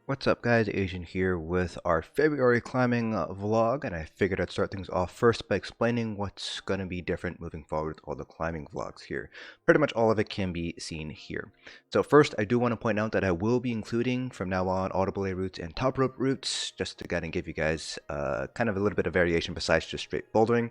What's up guys, Asian here with our February climbing vlog, and I figured I'd start things off first by explaining what's going to be different moving forward with all the climbing vlogs here. Pretty much all of it can be seen here. So first, I do want to point out that I will be including from now on auto belay routes and top rope routes, just to kind of give you guys kind of a little bit of variation besides just straight bouldering.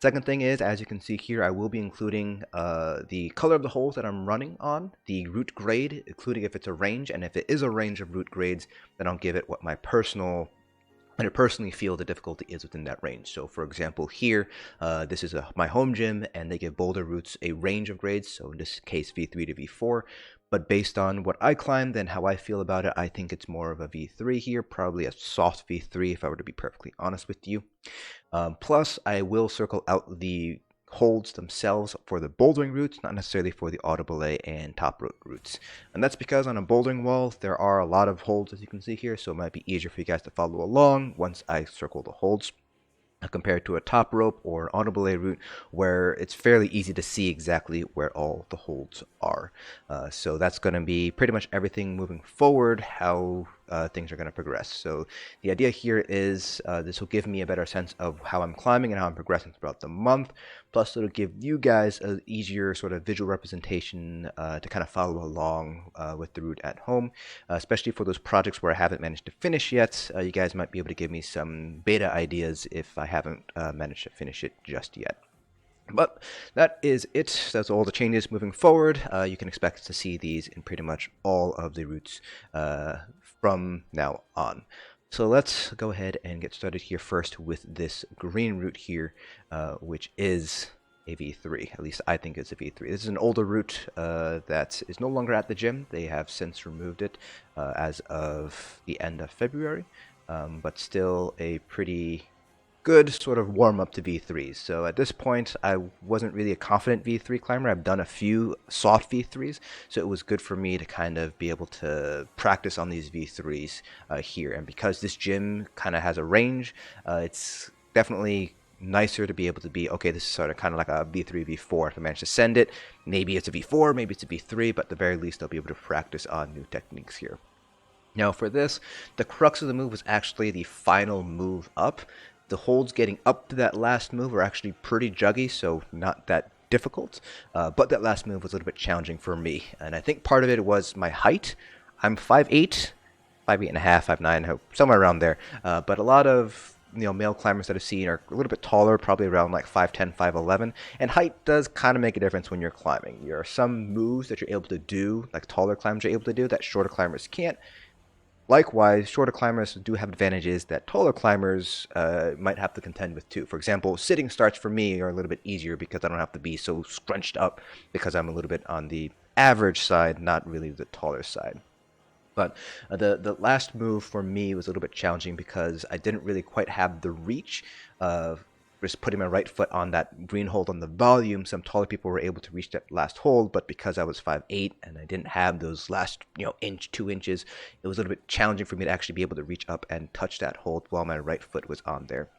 Second thing is, as you can see here, I will be including the color of the holes that I'm running on, the route grade, including if it's a range, and if it is a range of route grades, then I'll give it what I personally feel the difficulty is within that range. So for example here, this is my home gym, and they give boulder routes a range of grades, so in this case V3 to V4. But based on what I climbed and how I feel about it, I think it's more of a V3 here, probably a soft V3 if I were to be perfectly honest with you. Plus, I will circle out the holds themselves for the bouldering routes, not necessarily for the auto belay and top rope routes. And that's because on a bouldering wall, there are a lot of holds, as you can see here, so it might be easier for you guys to follow along once I circle the holds, compared to a top rope or auto belay route where it's fairly easy to see exactly where all the holds are. So that's going to be pretty much everything moving forward, how things are going to progress. So the idea here is this will give me a better sense of how I'm climbing and how I'm progressing throughout the month. Plus, it'll give you guys an easier sort of visual representation to kind of follow along with the route at home, especially for those projects where I haven't managed to finish yet. You guys might be able to give me some beta ideas if I haven't managed to finish it just yet. But that is it. That's all the changes moving forward. You can expect to see these in pretty much all of the routes from now on. So let's go ahead and get started here first with this green route here, which is a V3. At least I think it's a V3. This is an older route that is no longer at the gym. They have since removed it as of the end of February, but still a pretty good sort of warm-up to V3s. So at this point, I wasn't really a confident V3 climber. I've done a few soft V3s, so it was good for me to kind of be able to practice on these V3s here. And because this gym kind of has a range, it's definitely nicer to be able to be, okay, this is sort of kind of like a V3, V4. If I manage to send it, maybe it's a V4, maybe it's a V3, but at the very least, I'll be able to practice on new techniques here. Now for this, the crux of the move was actually the final move up. The holds getting up to that last move were actually pretty juggy, so not that difficult, but that last move was a little bit challenging for me, and I think part of it was my height. I'm 5'8", 5'8 and a half, 5'9", somewhere around there, but a lot of male climbers that I've seen are a little bit taller, probably around like 5'10", 5'11", and height does kind of make a difference when you're climbing. There are some moves that you're able to do, like taller climbers are able to do, that shorter climbers can't. Likewise, shorter climbers do have advantages that taller climbers might have to contend with too. For example, sitting starts for me are a little bit easier because I don't have to be so scrunched up because I'm a little bit on the average side, not really the taller side. But the last move for me was a little bit challenging because I didn't really quite have the reach of just putting my right foot on that green hold on the volume. Some taller people were able to reach that last hold, but because I was 5'8" and I didn't have those last inch, 2 inches, it was a little bit challenging for me to actually be able to reach up and touch that hold while my right foot was on there.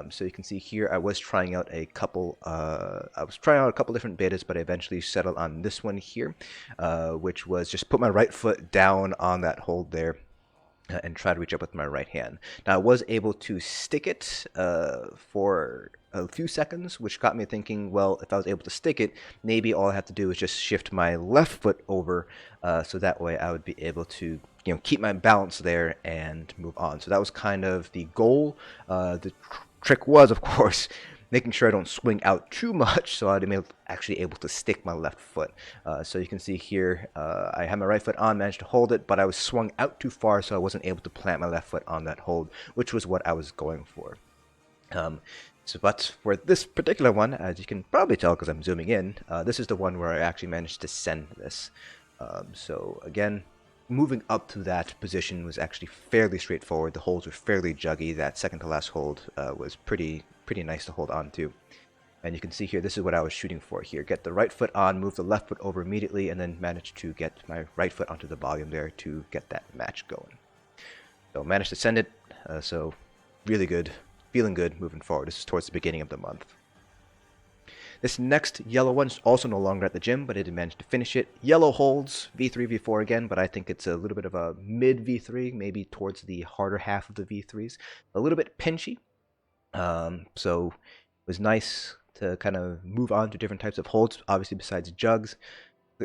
So you can see here I was trying out a couple different betas, but I eventually settled on this one here, which was just put my right foot down on that hold there and try to reach up with my right hand. Now I was able to stick it for a few seconds, which got me thinking, well, if I was able to stick it, maybe all I have to do is just shift my left foot over, so that way I would be able to keep my balance there and move on. So that was kind of the goal. The trick was, of course, making sure I don't swing out too much, so I'd be actually able to stick my left foot. So you can see here, I had my right foot on, managed to hold it, but I was swung out too far, so I wasn't able to plant my left foot on that hold, which was what I was going for. But for this particular one, as you can probably tell because I'm zooming in, this is the one where I actually managed to send this. So again, moving up to that position was actually fairly straightforward. The holds were fairly juggy. That second to last hold was pretty nice to hold on to. And you can see here, this is what I was shooting for here. Get the right foot on, move the left foot over immediately, and then manage to get my right foot onto the volume there to get that match going. So managed to send it, so really good, feeling good moving forward. This is towards the beginning of the month. This next yellow one is also no longer at the gym, but it did manage to finish it. Yellow holds, V3, V4 again, but I think it's a little bit of a mid V3, maybe towards the harder half of the V3s. A little bit pinchy, so it was nice to kind of move on to different types of holds, obviously besides jugs.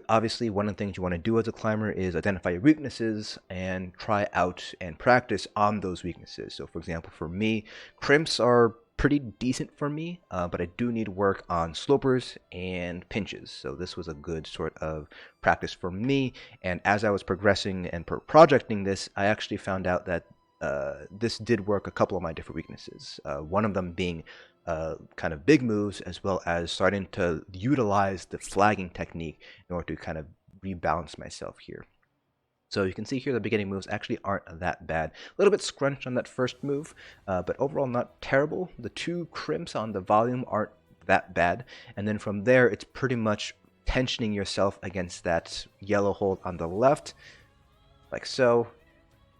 Obviously, one of the things you want to do as a climber is identify your weaknesses and try out and practice on those weaknesses. So for example, for me, crimps are pretty decent for me, but I do need work on slopers and pinches. So this was a good sort of practice for me. And as I was progressing and projecting this, I actually found out that this did work a couple of my different weaknesses. One of them being kind of big moves, as well as starting to utilize the flagging technique in order to kind of rebalance myself here. So you can see here the beginning moves actually aren't that bad. A little bit scrunched on that first move, but overall not terrible. The two crimps on the volume aren't that bad. And then from there, it's pretty much tensioning yourself against that yellow hold on the left, like so,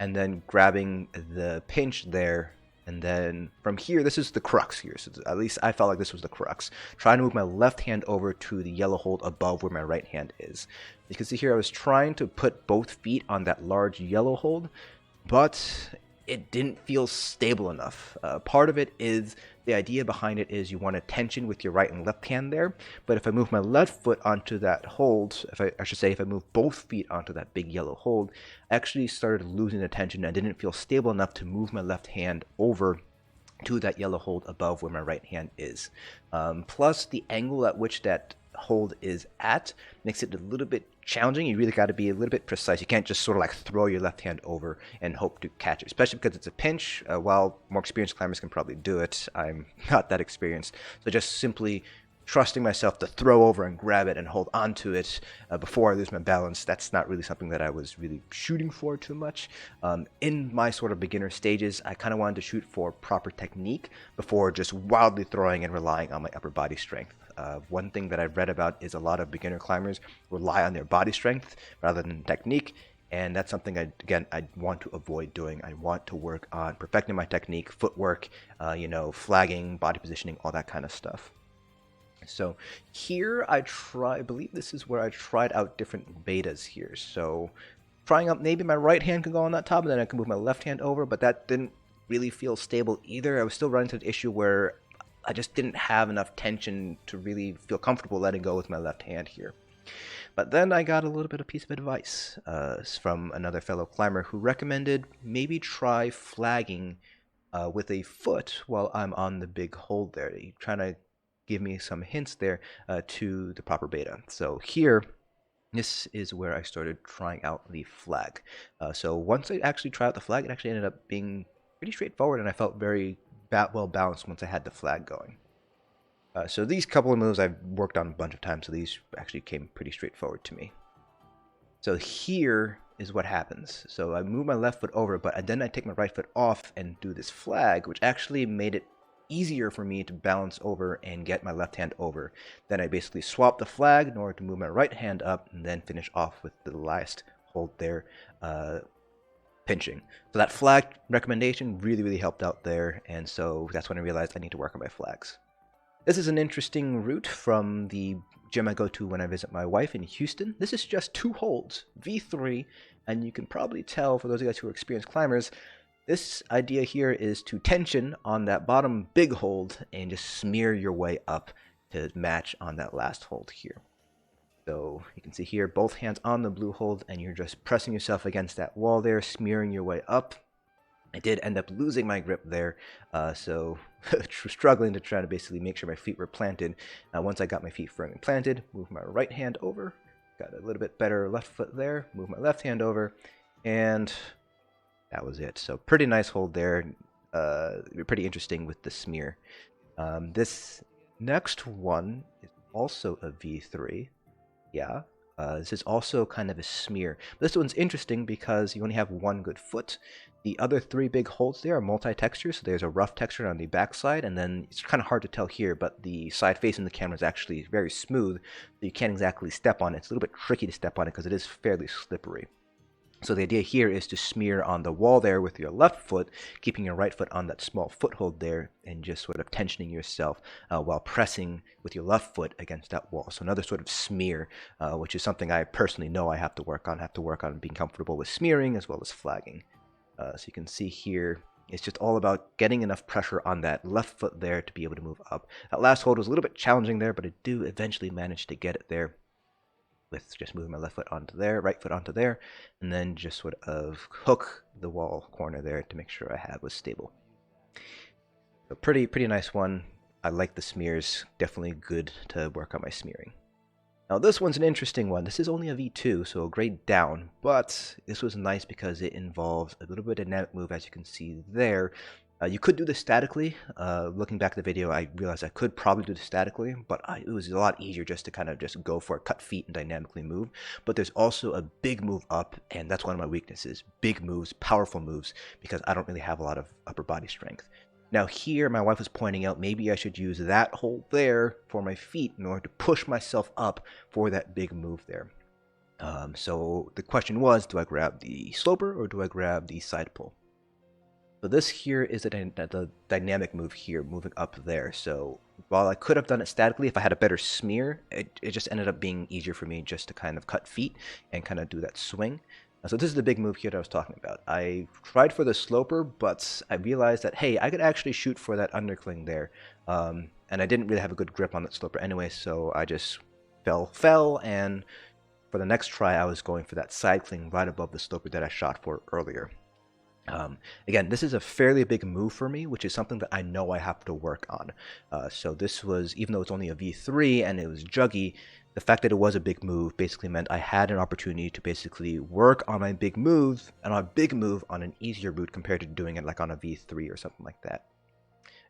and then grabbing the pinch there. And then from here, this is the crux here. So at least I felt like this was the crux. Trying to move my left hand over to the yellow hold above where my right hand is. You can see here I was trying to put both feet on that large yellow hold, but it didn't feel stable enough. Part of it is, the idea behind it is you want a tension with your right and left hand there, but if I move my left foot onto that hold, if I move both feet onto that big yellow hold, I actually started losing the tension. I didn't feel stable enough to move my left hand over to that yellow hold above where my right hand is. Plus the angle at which that hold is at makes it a little bit challenging. You really got to be a little bit precise. You can't just sort of like throw your left hand over and hope to catch it, especially because it's a pinch. While more experienced climbers can probably do it, I'm not that experienced. So just simply trusting myself to throw over and grab it and hold onto it before I lose my balance, that's not really something that I was really shooting for too much. In my sort of beginner stages, I kind of wanted to shoot for proper technique before just wildly throwing and relying on my upper body strength. One thing that I've read about is a lot of beginner climbers rely on their body strength rather than technique, and that's something I want to avoid doing. I want to work on perfecting my technique, footwork, flagging, body positioning, all that kind of stuff. So here I believe this is where I tried out different betas here. So trying out, maybe my right hand can go on that top and then I can move my left hand over, but that didn't really feel stable either. I was still running into the issue where I just didn't have enough tension to really feel comfortable letting go with my left hand here. But then I got a little bit of piece of advice from another fellow climber who recommended maybe try flagging with a foot while I'm on the big hold there. He trying to give me some hints there to the proper beta. So here, this is where I started trying out the flag. So once I actually tried out the flag, it actually ended up being pretty straightforward, and I felt very well balanced once I had the flag going. So these couple of moves I've worked on a bunch of times, so these actually came pretty straightforward to me. So here is what happens. So I move my left foot over, but then I take my right foot off and do this flag, which actually made it easier for me to balance over and get my left hand over. Then I basically swap the flag in order to move my right hand up and then finish off with the last hold there, pinching. So that flag recommendation really helped out there, and so that's when I realized I need to work on my flags. This is an interesting route from the gym I go to when I visit my wife in Houston. This is just 2 holds, V3, and you can probably tell, for those of you guys who are experienced climbers, this idea here is to tension on that bottom big hold and just smear your way up to match on that last hold here. So you can see here, both hands on the blue hold, and you're just pressing yourself against that wall there, smearing your way up. I did end up losing my grip there, so struggling to try to basically make sure my feet were planted. Once I got my feet firmly planted, move my right hand over, got a little bit better left foot there, move my left hand over, and that was it. So pretty nice hold there, pretty interesting with the smear. This next one is also a V3, yeah. This is also kind of a smear. This one's interesting because you only have one good foot. The other 3 big holds there are multi-texture, so there's a rough texture on the backside, and then it's kind of hard to tell here, but the side facing the camera is actually very smooth, so you can't exactly step on it. It's a little bit tricky to step on it because it is fairly slippery. So the idea here is to smear on the wall there with your left foot, keeping your right foot on that small foothold there, and just sort of tensioning yourself while pressing with your left foot against that wall. So another sort of smear, which is something I personally know I have to work on. I have to work on being comfortable with smearing as well as flagging. So you can see here, it's just all about getting enough pressure on that left foot there to be able to move up. That last hold was a little bit challenging there, but I do eventually manage to get it there, with just moving my left foot onto there, right foot onto there, and then just sort of hook the wall corner there to make sure I had was stable. So pretty nice one. I like the smears, definitely good to work on my smearing. Now this one's an interesting one. This is only a V2, so a grade down, but this was nice because it involves a little bit of dynamic move, as you can see there. You could do this statically. Looking back at the video, I realized I could probably do this statically, but it was a lot easier just to kind of just go for it, cut feet and dynamically move. But there's also a big move up, and that's one of my weaknesses. Big moves, powerful moves, because I don't really have a lot of upper body strength. Now here, my wife was pointing out maybe I should use that hold there for my feet in order to push myself up for that big move there. So the question was, do I grab the sloper or do I grab the side pull? So this here is the dynamic move here, moving up there. So while I could have done it statically, if I had a better smear, it just ended up being easier for me just to kind of cut feet and kind of do that swing. So this is the big move here that I was talking about. I tried for the sloper, but I realized that, hey, I could actually shoot for that undercling there. And I didn't really have a good grip on that sloper anyway, so I just fell, and for the next try, I was going for that side cling right above the sloper that I shot for earlier. Again, this is a fairly big move for me, which is something that I know I have to work on. So this was, even though it's only a V3 and it was juggy, the fact that it was a big move basically meant I had an opportunity to basically work on my big moves and on a big move on an easier route compared to doing it like on a V3 or something like that.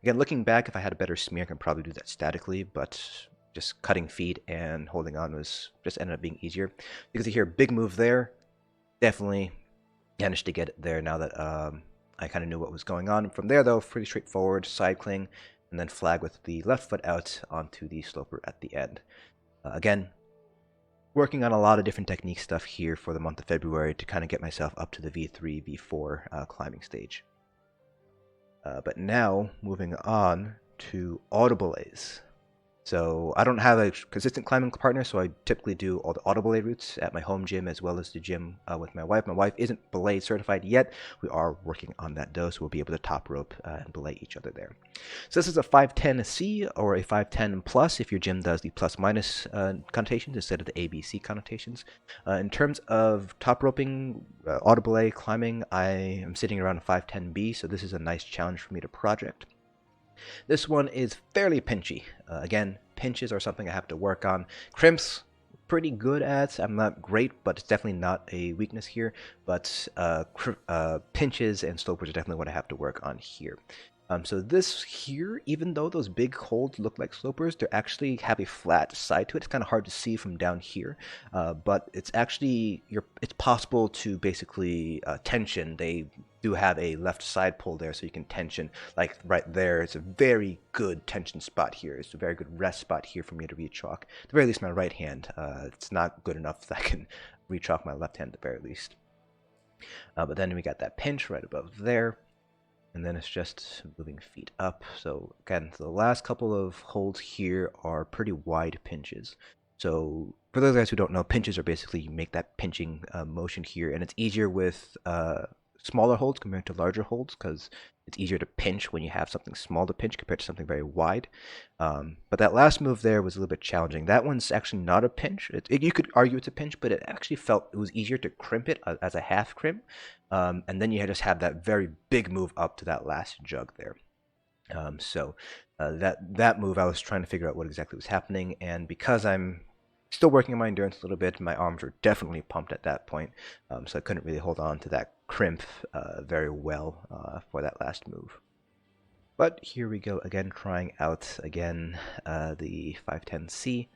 Again, looking back, if I had a better smear, I could probably do that statically, but just cutting feet and holding on was just ended up being easier. You can see here, big move there, definitely managed to get it there now that I kind of knew what was going on. From there, though, pretty straightforward, side cling, and then flag with the left foot out onto the sloper at the end. Again, working on a lot of different technique stuff here for the month of February to kind of get myself up to the V3, V4 climbing stage. But now, moving on to auto belays. So I don't have a consistent climbing partner, so I typically do all the auto belay routes at my home gym as well as the gym with my wife. My wife isn't belay certified yet. We are working on that though, so we'll be able to top rope and belay each other there. So this is a 510C or a 510 plus if your gym does the plus minus connotations instead of the ABC connotations. In terms of top roping, auto belay climbing, I am sitting around a 510B, so this is a nice challenge for me to project. This one is fairly pinchy. Again, pinches are something I have to work on. Crimps, pretty good at. I'm not great, but it's definitely not a weakness here. But pinches and slopers are definitely what I have to work on here. So this here, even though those big holds look like slopers, they actually have a flat side to it. It's kind of hard to see from down here, but it's actually it's possible to basically tension. They do have a left side pull there, so you can tension like right there. It's a very good tension spot here. It's a very good rest spot here for me to re-chalk. At the very least, my right hand. It's not good enough that I can re-chalk my left hand at the very least. But then we got that pinch right above there. And then it's just moving feet up. So again, the last couple of holds here are pretty wide pinches. So for those guys who don't know, pinches are basically you make that pinching motion here, and it's easier with smaller holds compared to larger holds because it's easier to pinch when you have something small to pinch compared to something very wide. But that last move there was a little bit challenging. That one's actually not a pinch. You could argue it's a pinch, but it actually felt it was easier to crimp it as a half crimp. And then you just have that very big move up to that last jug there. That move, I was trying to figure out what exactly was happening, and because I'm still working on my endurance a little bit, my arms were definitely pumped at that point, so I couldn't really hold on to that crimp very well for that last move. But here we go again, trying out again the 510C.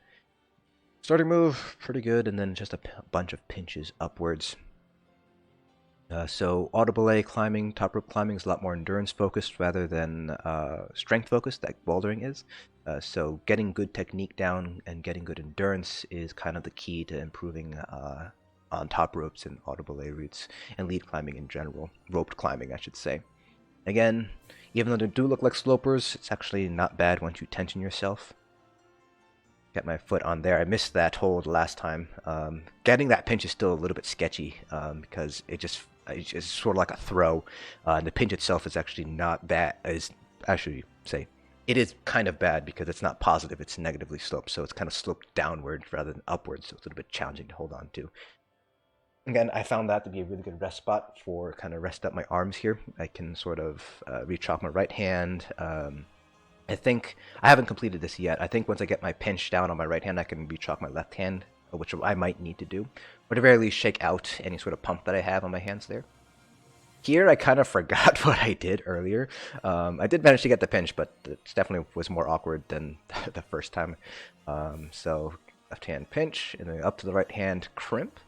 Starting move, pretty good, and then just a bunch of pinches upwards. So auto belay climbing, top rope climbing is a lot more endurance focused rather than strength focused like bouldering is. So getting good technique down and getting good endurance is kind of the key to improving on top ropes and auto belay routes and lead climbing in general, roped climbing I should say. Again, even though they do look like slopers, it's actually not bad once you tension yourself. Get my foot on there. I missed that hold last time. Getting that pinch is still a little bit sketchy because it's sort of like a throw. And the pinch itself is actually not bad. It is kind of bad because it's not positive, it's negatively sloped. So it's kind of sloped downward rather than upwards. So it's a little bit challenging to hold on to. Again, I found that to be a really good rest spot for kind of rest up my arms here. I can sort of reach off my right hand. I think I haven't completed this yet. I think once I get my pinch down on my right hand, I can reach off my left hand, which I might need to do. Or at the very least, shake out any sort of pump that I have on my hands there. Here, I kind of forgot what I did earlier. I did manage to get the pinch, but it definitely was more awkward than the first time. So, left hand pinch, and then up to the right hand crimp.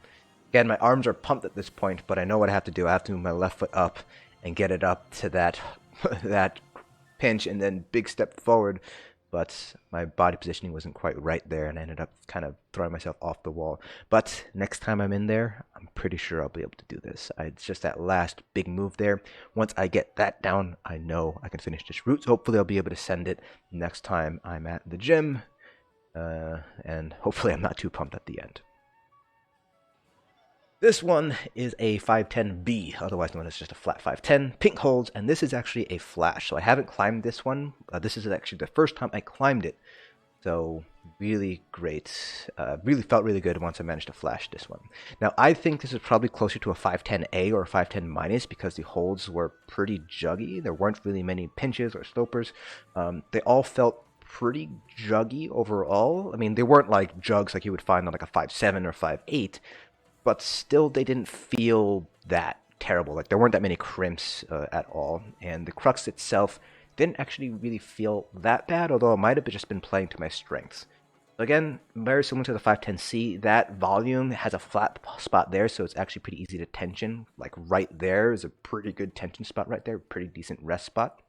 Again, my arms are pumped at this point, but I know what I have to do. I have to move my left foot up and get it up to that that pinch and then big step forward, but my body positioning wasn't quite right there and I ended up kind of throwing myself off the wall. But next time I'm in there, I'm pretty sure I'll be able to do this. It's just that last big move there. Once I get that down, I know I can finish this route. So hopefully I'll be able to send it next time I'm at the gym, and hopefully I'm not too pumped at the end. This one is a 510B, otherwise known as just a flat 510, pink holds, and this is actually a flash. So I haven't climbed this one. This is actually the first time I climbed it. So really great. Really felt really good once I managed to flash this one. Now I think this is probably closer to a 510A or a 510 minus because the holds were pretty juggy. There weren't really many pinches or slopers. They all felt pretty juggy overall. I mean, they weren't like jugs like you would find on like a 5.7 or 5.8. But still, they didn't feel that terrible. Like, there weren't that many crimps at all. And the crux itself didn't actually really feel that bad, although it might have just been playing to my strengths. So again, very similar to the 510C, that volume has a flat spot there, so it's actually pretty easy to tension. Like, right there is a pretty good tension spot right there, pretty decent rest spot.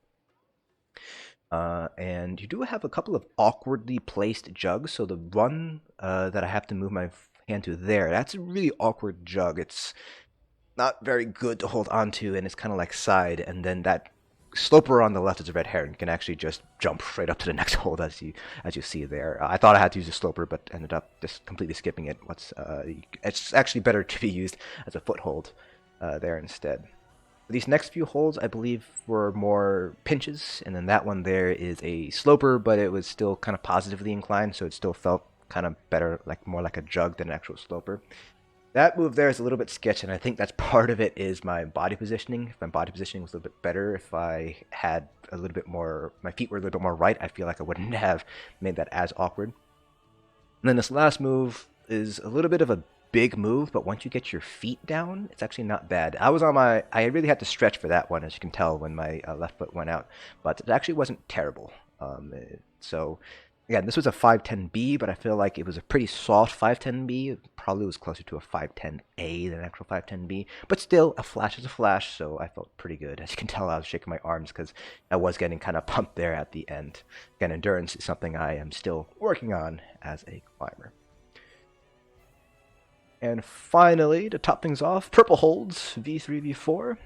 And you do have a couple of awkwardly placed jugs. So the one that I have to move my hand to there, that's a really awkward jug. It's not very good to hold onto, and it's kind of like side, and then that sloper on the left is a red herring. You can actually just jump straight up to the next hold as you see there. I thought I had to use a sloper, but ended up just completely skipping it. It's actually better to be used as a foothold there instead. These next few holds, I believe, were more pinches, and then that one there is a sloper, but it was still kind of positively inclined, so it still felt kind of better, like more like a jug than an actual sloper. That move there is a little bit sketchy, and I think that's part of it is my body positioning. If my body positioning was a little bit better, if I had a little bit more, my feet were a little bit more right, I feel like I wouldn't have made that as awkward. And then this last move is a little bit of a big move, but once you get your feet down, it's actually not bad. I really had to stretch for that one, as you can tell when my left foot went out, but it actually wasn't terrible. So again, this was a 510B, but I feel like it was a pretty soft 510B. It probably was closer to a 510A than an actual 510B. But still, a flash is a flash, so I felt pretty good. As you can tell, I was shaking my arms because I was getting kind of pumped there at the end. Again, endurance is something I am still working on as a climber. And finally, to top things off, purple holds, V3, V4.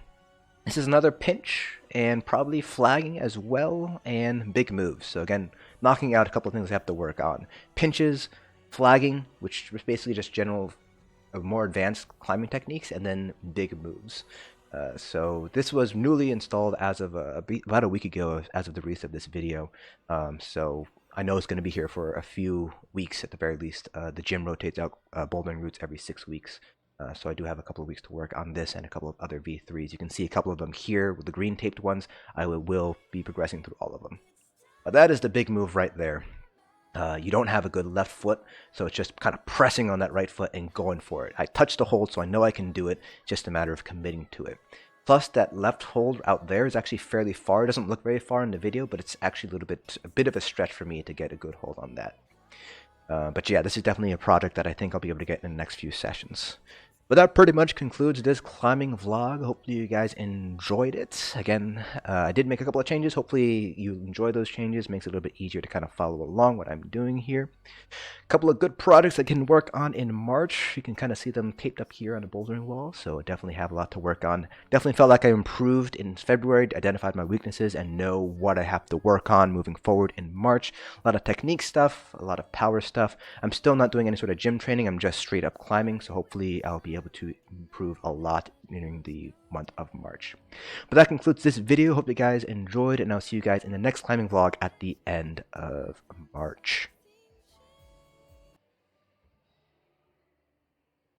This is another pinch, and probably flagging as well, and big moves. So again, knocking out a couple of things I have to work on. Pinches, flagging, which was basically just general, more advanced climbing techniques, and then big moves. So this was newly installed as of about a week ago, as of the release of this video. So I know it's going to be here for a few weeks at the very least. The gym rotates out bouldering routes every 6 weeks. So I do have a couple of weeks to work on this and a couple of other V3s. You can see a couple of them here with the green taped ones. I will be progressing through all of them. But that is the big move right there. You don't have a good left foot, so it's just kind of pressing on that right foot and going for it. I touched the hold, so I know I can do it. It's just a matter of committing to it. Plus, that left hold out there is actually fairly far. It doesn't look very far in the video, but it's actually a bit of a stretch for me to get a good hold on that. But yeah, this is definitely a project that I think I'll be able to get in the next few sessions. But that pretty much concludes this climbing vlog. Hopefully you guys enjoyed it. Again, I did make a couple of changes. Hopefully you enjoy those changes. Makes it a little bit easier to kind of follow along what I'm doing here. A couple of good projects I can work on in March. You can kind of see them taped up here on the bouldering wall. So I definitely have a lot to work on. Definitely felt like I improved in February, identified my weaknesses, and know what I have to work on moving forward in March. A lot of technique stuff, a lot of power stuff. I'm still not doing any sort of gym training. I'm just straight up climbing. So hopefully I'll be able to improve a lot during the month of March. But that concludes this video. Hope you guys enjoyed, and I'll see you guys in the next climbing vlog at the end of March.